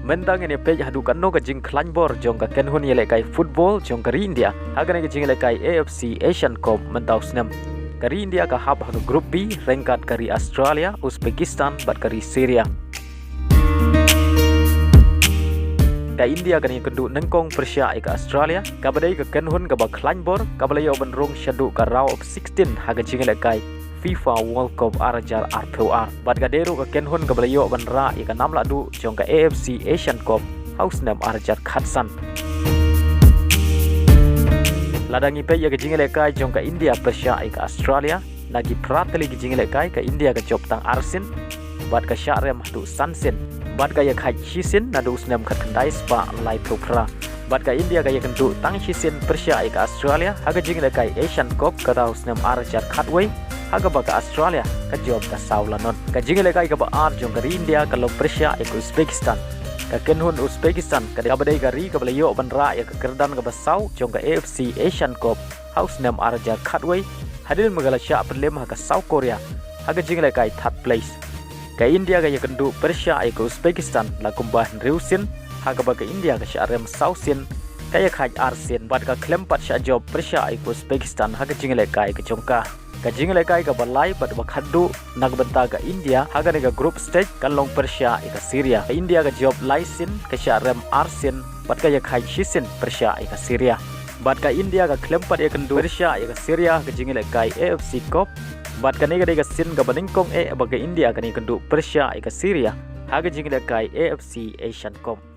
Mendang ini pej hadu kanno ka jing klanbor jong ka kenhun yele kai football jong ka India hagane ka jing yele kai AFC Asian Cup mentau snam. Kari India ka hab haga grup B rengkat kari Australia, Uzbekistan bat kari Syria. Ka India kani kendu nengkong Persia ka Australia, ka badai ka kenhun ka ba klanbor, ka balayo ban rong shadu ka round of 16 haga jing yele kai FIFA World Cup Arajar RPOR. Bat ka deru ka kenhun ka balayo ban ra ka namla du jong ka AFC Asian Cup house nam Arajar Khatsan. Ladangi pe ya ke jingile kai jong ka India Persia ka Australia lagi prateli ke jingile kai ka India ka job tang arsin bat ka syarem tu sansin bat ka ya khai chisin nadu usnam khat kandai spa lai propra bat ka India ka ya kendu tang chisin Persia ka Australia haga jingile kai Asian Cup ka ta usnam Arajar Khatway haga ba ka Australia ka job ka saulanon ka jingile kai ka ba ar jong ka India ka lo Persia ka Uzbekistan ka kenhun Uzbekistan ka badai gari ka balayo banra ya ka kerdan ka basau jong ka AFC Asian Cup house nam Arajar Khatway hadil magala sya perlem ha ka South Korea haga jingle kai third place ka India ka ya kendu Persia ka Uzbekistan la kumbah reusin haga ba ka India ka sya rem sausin ka ya khai arsin bat ka klempat sya job Persia ka Uzbekistan haga jingle kai ka jongka ka jingle kai ka balai bat ba khaddu nagbanta ka India haga ne ka group stage kan long Persia ka Syria ka India ka job laisin ka sya rem arsin bat ka ya khai shisin Persia ka Syria bat ka India ka klempat ya kendu Persia ka Syria ka jingle kai AFC Cup bat ka ne ka sin ka baningkong ba ka India ka ne kendu Persia ka Syria haga jingle kai AFC Asian Cup.